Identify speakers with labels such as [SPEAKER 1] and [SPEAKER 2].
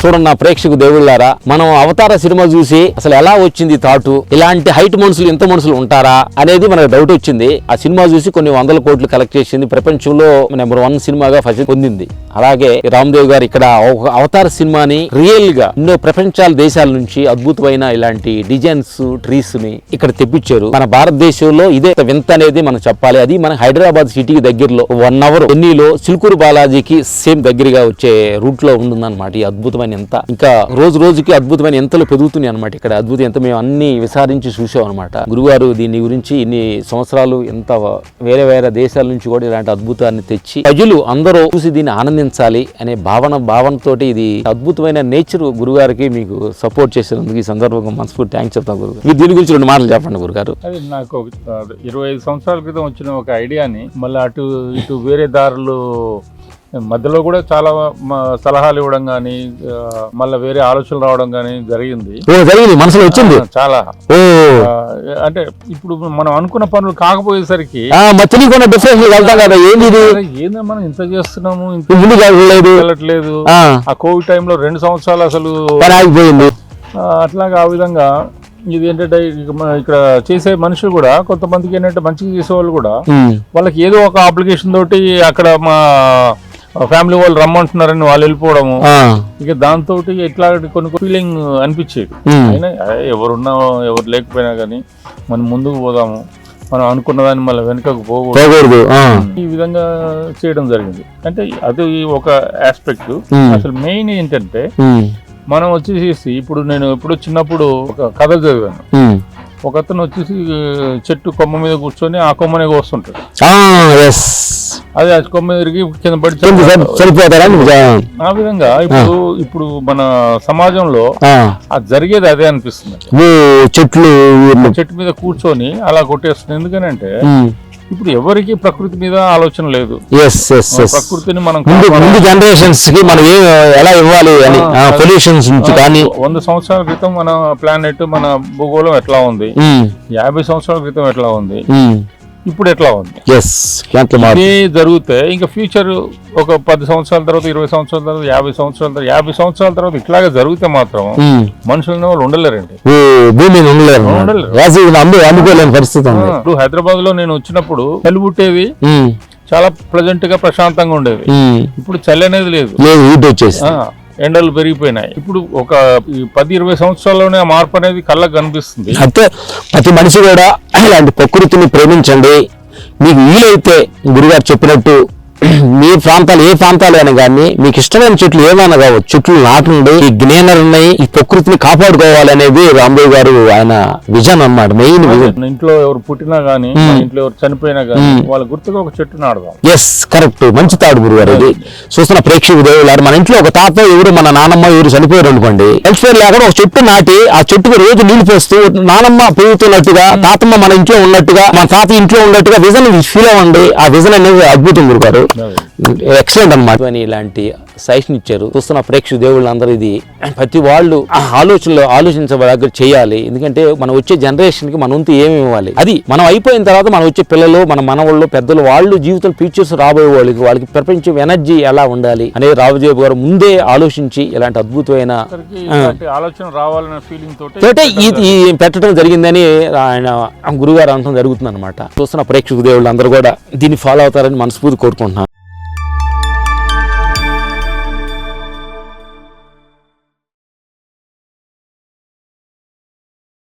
[SPEAKER 1] చూడండి నా ప్రేక్షకు దేవుళ్ళారా, మనం అవతార సినిమా చూసి అసలు ఎలా వచ్చింది థాటు, ఇలాంటి హైట్ మనుషులు ఇంత మనుషులు ఉంటారా అనేది మనకు డౌట్ వచ్చింది. ఆ సినిమా చూసి కొన్ని 100 కోట్లు కలెక్ట్ చేసింది, ప్రపంచంలో నెంబర్ 1 సినిమాగా ఫస్ట్ పొందింది. అలాగే రామ్దేవ్ గారు ఇక్కడ అవతార సినిమాని రియల్ గా ఎన్నో ప్రపంచాల దేశాల నుంచి అద్భుతమైన ఇలాంటి డిజైన్స్ ట్రీస్ ని ఇక్కడ తెప్పించారు. మన భారతదేశంలో ఇదే వింత అనేది మనం చెప్పాలి. అది మన హైదరాబాద్ సిటీకి దగ్గరలో 1 అవర్ ఎన్నీలో చిలుకూరు బాలాజీకి సేమ్ దగ్గరగా వచ్చే రూట్ లో ఉంటుందన్నమాట ఈ అద్భుతమైన ఎంత. ఇంకా రోజు రోజుకి అద్భుతమైన ఎంతలు పెరుగుతున్నాయి అనమాట. ఇక్కడ అద్భుతం ఎంత మేము అన్ని విచారించి చూసాం అనమాట. గురుగారు దీని గురించి ఇన్ని సంవత్సరాలు ఎంత వేరే వేరే దేశాల నుంచి కూడా ఇలాంటి అద్భుతాన్ని తెచ్చి ప్రజలు అందరూ చూసి దీన్ని ఆనందించాలి అనే భావనతోటి ఇది అద్భుతమైన నేచర్ గురుగారికి మీకు సపోర్ట్ చేసినందుకు ఈ సందర్భంగా మనస్ఫూర్తి థ్యాంక్స్ చెప్తాం గురుగారు. మీరు దీని గురించి 2 మాటలు చెప్పండి గురుగారు.
[SPEAKER 2] అది నాకు 25 సంవత్సరాల క్రితం వచ్చిన ఒక ఐడియాని మళ్ళీ అటు ఇటు వేరే దారులు మధ్యలో కూడా చాలా సలహాలు ఇవ్వడం కానీ మళ్ళీ వేరే ఆలోచనలు రావడం కానీ జరిగింది.
[SPEAKER 1] మనసులో వచ్చింది చాలా.
[SPEAKER 2] అంటే ఇప్పుడు మనం అనుకున్న పనులు కాకపోయేసరికి ఏంది మనం ఇంత చేస్తున్నాము, వెళ్ళట్లేదు. ఆ కోవిడ్ టైంలో 2 సంవత్సరాలు అసలు అట్లాగా ఆ విధంగా ఇది ఏంటంటే ఇక్కడ చేసే మనుషులు కూడా కొంతమందికి ఏంటంటే మంచిగా చేసేవాళ్ళు కూడా వాళ్ళకి ఏదో ఒక అప్లికేషన్ తోటి అక్కడ మా ఫ్యామిలీ వాళ్ళు రమ్మంటున్నారని వాళ్ళు వెళ్ళిపోవడము, ఇక దాంతో ఇట్లా కొన్ని ఫీలింగ్ అనిపించేది. అయినా ఎవరున్నా ఎవరు లేకపోయినా కానీ మనం ముందుకు పోదాము, మనం అనుకున్న దాన్ని మళ్ళీ వెనుకకు పోకూడదు, ఈ విధంగా చేయడం జరిగింది. అంటే అది ఒక ఆస్పెక్ట్. అసలు మెయిన్ ఏంటంటే మనం వచ్చేసి ఇప్పుడు నేను చిన్నప్పుడు ఒక కథలు చదివాను. ఒక అతను వచ్చేసి చెట్టు కొమ్మ మీద కూర్చొని ఆ కొమ్మనే కోస్తుంటాడు. అదే ఆ కొమ్మ తిరిగి కింద పడి ఆ విధంగా ఇప్పుడు మన సమాజంలో అది జరిగేది అదే అనిపిస్తుంది. చెట్టు మీద కూర్చొని అలా కొట్టేస్తుంది. ఎందుకనంటే ఇప్పుడు ఎవరికి ప్రకృతి మీద ఆలోచన లేదు. ప్రకృతిని మనం జనరేషన్స్ కి మనం ఎలా ఇవ్వాలి అని 100 సంవత్సరాల క్రితం మన ప్లానెట్ మన భూగోళం ఎట్లా ఉంది, 50 సంవత్సరాల క్రితం ఎట్లా ఉంది, ఇప్పుడు ఎట్లా ఉంది, ఇదే జరిగితే ఇంకా ఫ్యూచర్ ఒక 10 సంవత్సరాల తర్వాత, 20 సంవత్సరాల తర్వాత, 50 సంవత్సరాల తర్వాత ఇట్లాగే జరిగితే మాత్రం మనుషులను వాళ్ళు ఉండలేరండి. ఇప్పుడు హైదరాబాద్ లో నేను వచ్చినప్పుడు చలి పుట్టేది, చాలా ప్లెజెంట్ గా ప్రశాంతంగా ఉండేది. ఇప్పుడు చలి అనేది లేదు, ఎండలు పెరిగిపోయినాయి. ఇప్పుడు ఒక 10-20 సంవత్సరాల్లోనే ఆ మార్పు అనేది కళ్ళకు కనిపిస్తుంది.
[SPEAKER 1] అయితే ప్రతి మనిషి కూడా ఇలాంటి ప్రకృతిని ప్రేమించండి. మీకు వీలైతే గురుగారు చెప్పినట్టు మీ ప్రాంతాలు ఏ ప్రాంతాలు అయినా కానీ మీకు ఇష్టమైన చెట్లు ఏమైనా కావచ్చు, చెట్లు నాటండి. ఈ గ్రీనరీ ఉన్నాయి, ఈ ప్రకృతిని కాపాడుకోవాలి అనేది రామ్దేవ్ గారు ఆయన విజన్ అన్నమాట, మెయిన్ విజన్.
[SPEAKER 2] ఇంట్లో ఎవరు పుట్టినా గానీ, ఇంట్లో ఎవరు చనిపోయినా గానీ వాళ్ళ గుర్తుగా ఒక చెట్టు నాడదాం.
[SPEAKER 1] ఎస్, కరెక్ట్, మంచి తాడు గురుగారు. ఇది చూస్తున్న ప్రేక్షకు దేవులారు, మన ఇంట్లో ఒక తాత ఎవరు, మన నానమ్మ ఎవరు చనిపోయారు అనుకోండి, హెల్త్ఫేర్ లేకుండా ఒక చెట్టు నాటి ఆ చెట్టుకు రోజు నీళ్లు పోస్తూ నానమ్మ పెరుగుతున్నట్టుగా, తాతమ్మ మన ఇంట్లో ఉన్నట్టుగా, మన తాత ఇంట్లో ఉన్నట్టుగా విజన్ ఫీల్ అవ్వండి. ఆ విజన్ అనేది అద్భుతం గురుగారు, ఎక్సలెంట్ అన్నమాట. ఇలాంటి సజెషన్ ఇచ్చారు. చూస్తున్న ప్రేక్షకు దేవుళ్ళందరూ ఇది ప్రతి వాళ్ళు ఆలోచించబడ చేయాలి. ఎందుకంటే మనం వచ్చే జనరేషన్ కి మన వంతు ఏమి ఇవ్వాలి, అది మనం అయిపోయిన తర్వాత మనం వచ్చే పిల్లలు, మన మనవాళ్ళు, పెద్దలు, వాళ్ళు జీవితం ఫ్యూచర్స్ రాబోయే వాళ్ళకి ప్రపంచం ఎనర్జీ ఎలా ఉండాలి అనేది రావుజేబు గారు ముందే ఆలోచించి ఇలాంటి అద్భుతమైన
[SPEAKER 2] ఆలోచన రావాలనే ఫీలింగ్
[SPEAKER 1] తోటే ఇది పెట్టడం జరిగిందని ఆయన గురుగారు అనడం జరుగుతుంది అనమాట. చూస్తున్న ప్రేక్షకు దేవుళ్ళు అందరూ కూడా దీన్ని ఫాలో అవుతారని మనస్ఫూర్తి కోరుకుంటున్నాను.